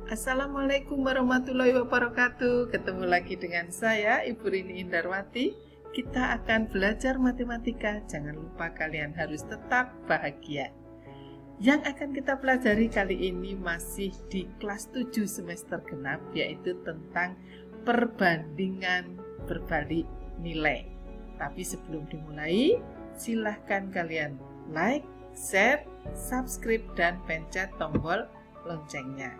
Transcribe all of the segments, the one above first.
Assalamualaikum warahmatullahi wabarakatuh. Ketemu lagi dengan saya, Ibu Rini Indarwati. Kita akan belajar matematika. Jangan lupa kalian harus tetap bahagia. Yang akan kita pelajari kali ini masih di kelas 7 semester genap, yaitu tentang perbandingan berbalik nilai. Tapi sebelum dimulai, silahkan kalian like, share, subscribe, dan pencet tombol loncengnya.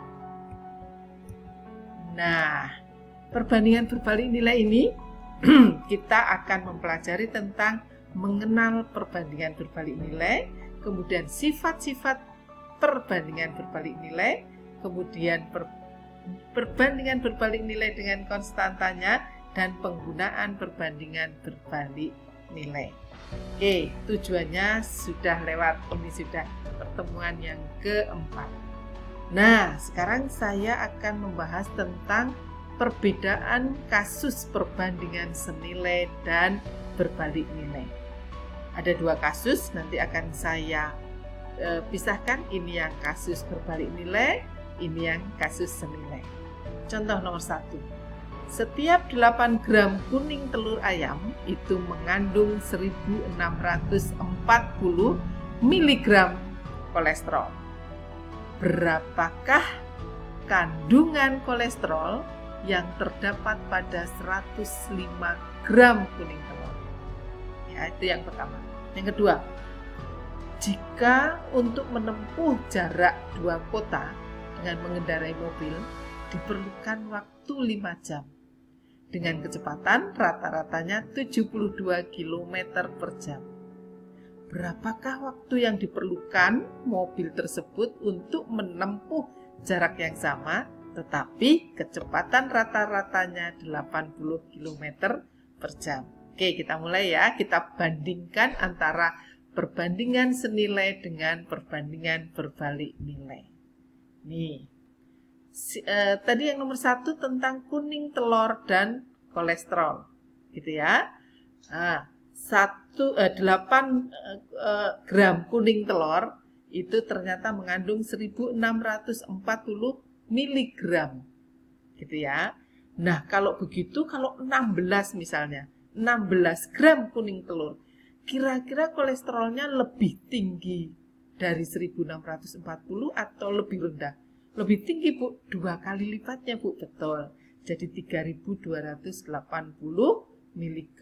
Nah, perbandingan berbalik nilai ini kita akan mempelajari tentang mengenal perbandingan berbalik nilai, kemudian sifat-sifat perbandingan berbalik nilai, kemudian perbandingan berbalik nilai dengan konstantanya, dan penggunaan perbandingan berbalik nilai. Oke, tujuannya sudah lewat, ini sudah pertemuan yang keempat. Nah, sekarang saya akan membahas tentang perbedaan kasus perbandingan senilai dan berbalik nilai. Ada dua kasus, nanti akan saya pisahkan. Ini yang kasus berbalik nilai, ini yang kasus senilai. Contoh nomor 1. Setiap 8 gram kuning telur ayam itu mengandung 1640 mg kolesterol. Berapakah kandungan kolesterol yang terdapat pada 105 gram kuning telur? Ya, itu yang pertama. Yang kedua, jika untuk menempuh jarak 2 kota dengan mengendarai mobil diperlukan waktu 5 jam dengan kecepatan rata-ratanya 72 km per jam. Berapakah waktu yang diperlukan mobil tersebut untuk menempuh jarak yang sama, tetapi kecepatan rata-ratanya 80 km per jam? Oke, kita mulai ya. Kita bandingkan antara perbandingan senilai dengan perbandingan berbalik nilai. Nih, tadi yang nomor 1 tentang kuning telur dan kolesterol, gitu ya. Nah, 8 gram kuning telur itu ternyata mengandung 1640 mg, gitu ya. Nah, kalau begitu, kalau 16 misalnya, 16 gram kuning telur, kira-kira kolesterolnya lebih tinggi dari 1640 atau lebih rendah? Lebih tinggi, Bu, 2 kali lipatnya, Bu, betul. Jadi 3280 mg.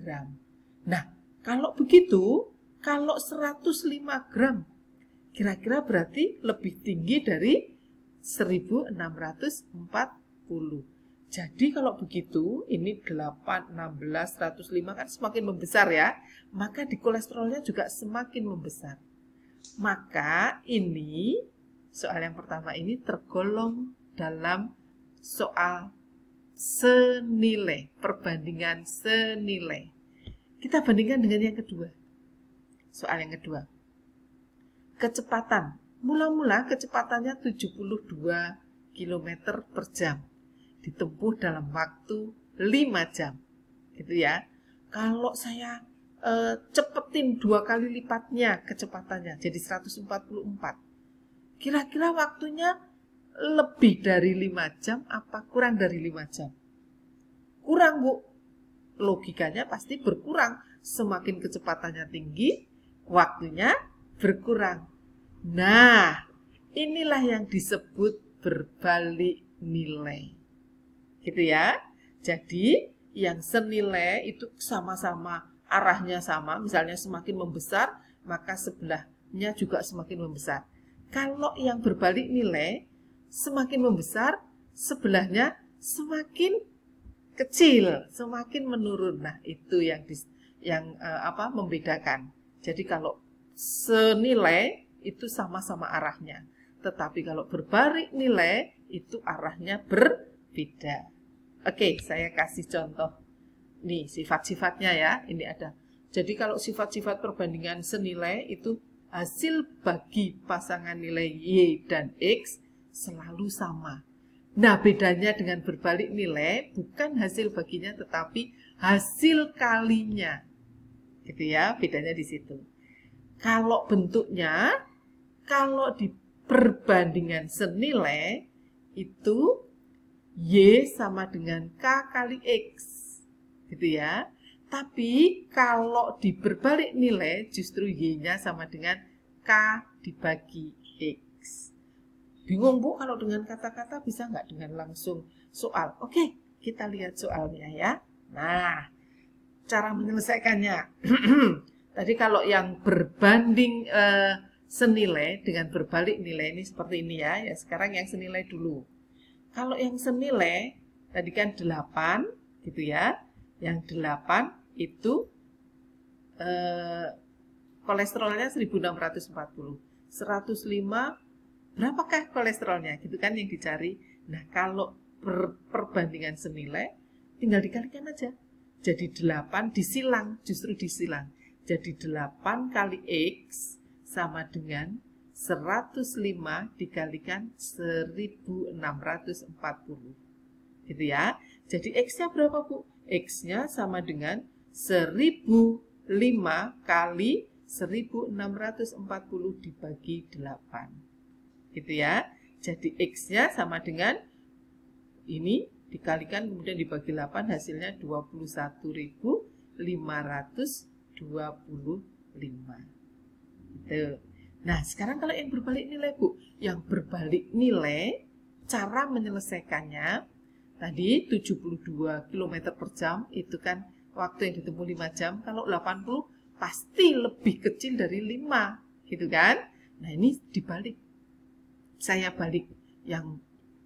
Nah, kalau begitu, kalau 105 gram, kira-kira berarti lebih tinggi dari 1640. Jadi kalau begitu, ini 8, 16, 105 kan semakin membesar ya. Maka di kolesterolnya juga semakin membesar. Maka ini, soal yang pertama ini tergolong dalam soal senilai, perbandingan senilai. Kita bandingkan dengan yang kedua. Soal yang kedua. Kecepatan. Mula-mula kecepatannya 72 km per jam. Ditempuh dalam waktu 5 jam. Gitu ya. Kalau saya cepetin 2 kali lipatnya kecepatannya, jadi 144. Kira-kira waktunya lebih dari 5 jam apa kurang dari 5 jam? Kurang, Bu. Logikanya pasti berkurang. Semakin kecepatannya tinggi, waktunya berkurang. Nah, inilah yang disebut berbalik nilai. Gitu ya. Jadi, yang senilai itu sama-sama arahnya sama. Misalnya semakin membesar, maka sebelahnya juga semakin membesar. Kalau yang berbalik nilai, semakin membesar, sebelahnya semakin kecil, semakin menurun. Nah, itu yang membedakan. Jadi kalau senilai itu sama-sama arahnya, tetapi kalau berbalik nilai itu arahnya berbeda. Oke, saya kasih contoh. Nih, sifat-sifatnya ya. Ini ada. Jadi kalau sifat-sifat perbandingan senilai itu hasil bagi pasangan nilai Y dan X selalu sama. Nah, bedanya dengan berbalik nilai bukan hasil baginya tetapi hasil kalinya. Gitu ya, bedanya di situ. Kalau bentuknya, kalau di perbandingan senilai itu Y sama dengan K kali X. Gitu ya. Tapi kalau diberbalik nilai justru Y-nya sama dengan K dibagi X. Bingung Bu kalau dengan kata-kata bisa nggak dengan langsung soal? Oke, kita lihat soalnya ya. Nah, cara menyelesaikannya. Tadi kalau yang berbanding senilai dengan berbalik nilai ini seperti ini ya. Ya sekarang yang senilai dulu. Kalau yang senilai tadi kan 8 gitu ya. Yang 8 itu kolesterolnya 1640. 105 berapakah kolesterolnya? Gitu kan yang dicari. Nah, kalau perbandingan senilai tinggal dikalikan aja. Jadi 8 disilang, justru disilang. Jadi 8 kali X sama dengan 105 dikalikan 1640. Gitu ya. Jadi X-nya berapa Bu? X-nya sama dengan 1005 kali 1640 dibagi 8. Gitu ya. Jadi X-nya sama dengan ini dikalikan kemudian dibagi 8 hasilnya 21.525. Gitu. Nah, sekarang kalau yang berbalik nilai Bu, yang berbalik nilai cara menyelesaikannya tadi 72 km per jam itu kan waktu yang ditempuh 5 jam, kalau 80 pasti lebih kecil dari 5, gitu kan? Nah, ini dibalik. Saya balik yang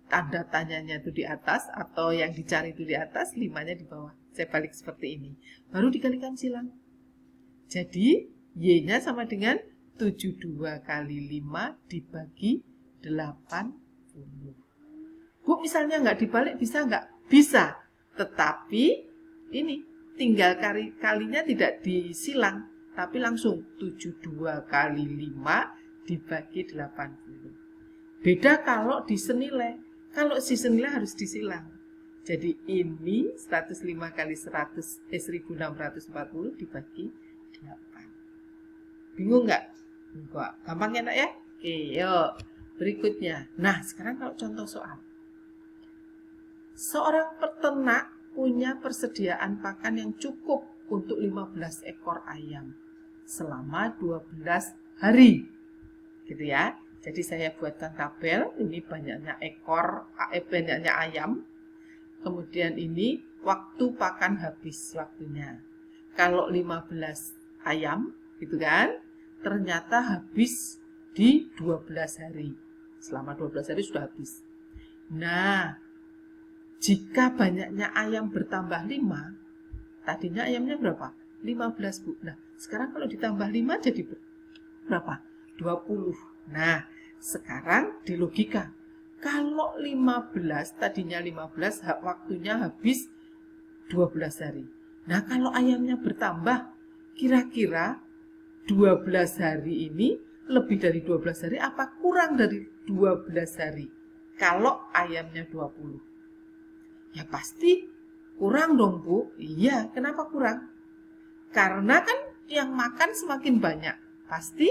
tanda tanyanya itu di atas atau yang dicari itu di atas, 5-nya di bawah. Saya balik seperti ini. Baru dikalikan silang. Jadi, Y-nya sama dengan 72 kali 5 dibagi 80. Bu, misalnya nggak dibalik bisa nggak? Bisa. Tetapi ini tinggal kalinya tidak disilang. Tapi langsung 72 kali 5 dibagi 80. Beda kalau disenilai. Kalau disenilai harus disilang. Jadi ini 105 kali 1640 dibagi 8. Bingung nggak? Enggak. Gampang ya nak ya? Oke, yuk. Berikutnya. Nah, sekarang kalau contoh soal. Seorang peternak punya persediaan pakan yang cukup untuk 15 ekor ayam selama 12 hari. Gitu ya. Jadi saya buatkan tabel, ini banyaknya banyaknya ayam. Kemudian ini waktu pakan habis waktunya. Kalau 15 ayam, gitu kan? Ternyata habis di 12 hari. Selama 12 hari sudah habis. Nah, jika banyaknya ayam bertambah 5, tadinya ayamnya berapa? 15 Bu. Nah, sekarang kalau ditambah 5 jadi berapa? 20. Nah, sekarang di logika. Kalau 15, tadinya 15, waktunya habis 12 hari. Nah, kalau ayamnya bertambah, kira-kira 12 hari ini lebih dari 12 hari apa kurang dari 12 hari? Kalau ayamnya 20. Ya pasti kurang dong Bu. Iya, kenapa kurang? Karena kan yang makan semakin banyak. Pasti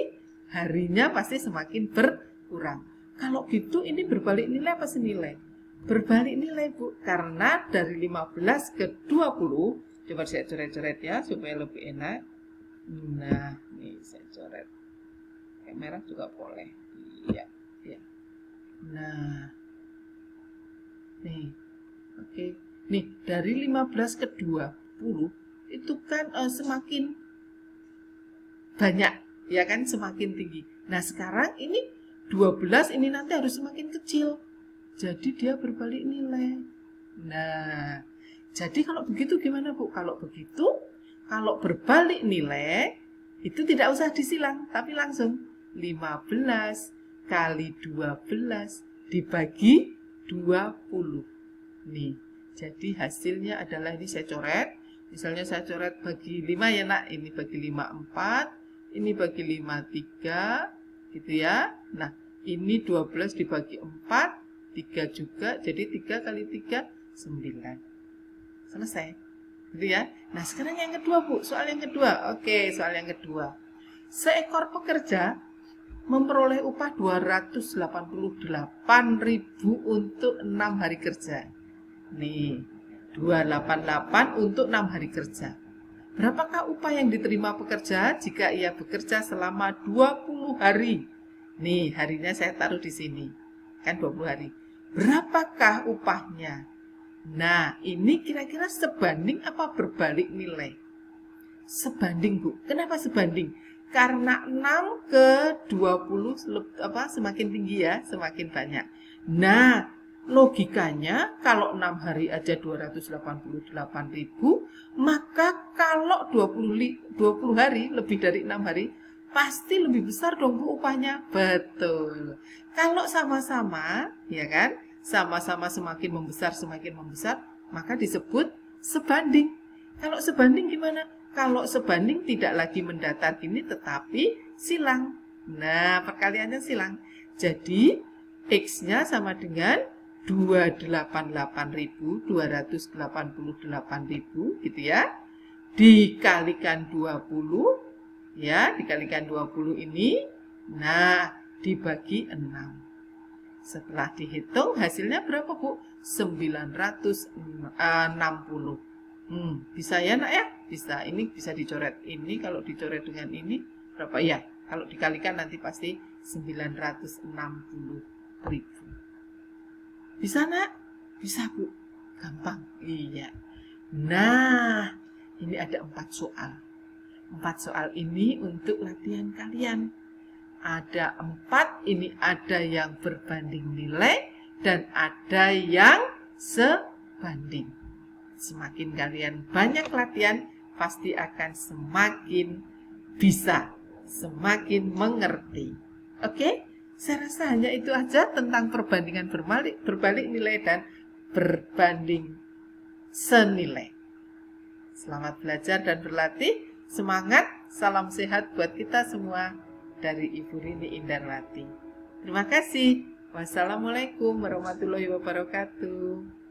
harinya pasti semakin berkurang. Kalau gitu ini berbalik nilai apa senilai? Berbalik nilai Bu. Karena dari 15 ke 20, coba saya coret-coret ya supaya lebih enak. Nah, nih saya coret. Kayak merah juga boleh. Iya, iya. Nah. Nih. Oke. Nih, dari 15 ke 20 itu kan semakin banyak, ya kan, semakin tinggi. Nah, sekarang ini 12 ini nanti harus semakin kecil. Jadi dia berbalik nilai. Nah, jadi kalau begitu gimana Bu? Kalau begitu, kalau berbalik nilai, itu tidak usah disilang, tapi langsung 15 kali 12 dibagi 20. Nih, jadi hasilnya adalah ini saya coret. Misalnya saya coret bagi 5 ya nak, ini bagi 5 4, ini bagi 5 3, gitu ya. Nah, ini 12 dibagi 4, 3 juga, jadi 3 kali 3, 9. Selesai. Gitu ya. Nah, sekarang yang kedua Bu, soal yang kedua. Oke, soal yang kedua. Seekor pekerja memperoleh upah 288.000 untuk 6 hari kerja. Nih, 288 untuk 6 hari kerja. Berapakah upah yang diterima pekerja jika ia bekerja selama 20 hari? Nih, harinya saya taruh di sini. Kan 20 hari. Berapakah upahnya? Nah, ini kira-kira sebanding apa berbalik nilai? Sebanding, Bu. Kenapa sebanding? Karena 6 ke 20 semakin tinggi ya, semakin banyak. Nah, logikanya kalau 6 hari aja 288.000, maka kalau 20 hari, lebih dari 6 hari, pasti lebih besar dong Bu upahnya. Betul. Kalau sama-sama, ya kan? Sama-sama semakin membesar, maka disebut sebanding. Kalau sebanding gimana? Kalau sebanding tidak lagi mendatar gini, tetapi silang. Nah, perkaliannya silang. Jadi, X-nya sama dengan 288.000 gitu ya. Dikalikan 20, ya, dikalikan 20 ini. Nah, dibagi 6. Setelah dihitung, hasilnya berapa, Bu? 960. Bisa ya nak ya? Bisa. Ini bisa dicoret. Ini kalau dicoret dengan ini berapa ya? Kalau dikalikan nanti pasti 960.000. Bisa nak? Bisa Bu. Gampang. Iya. Nah, ini ada 4 soal. 4 soal ini untuk latihan kalian. Ada 4, ini ada yang berbanding nilai dan ada yang sebanding. Semakin kalian banyak latihan, pasti akan semakin bisa, semakin mengerti. Oke? Saya rasa hanya itu aja tentang perbandingan berbalik nilai dan berbanding senilai. Selamat belajar dan berlatih. Semangat, salam sehat buat kita semua dari Ibu Rini Indarwati. Terima kasih. Wassalamualaikum warahmatullahi wabarakatuh.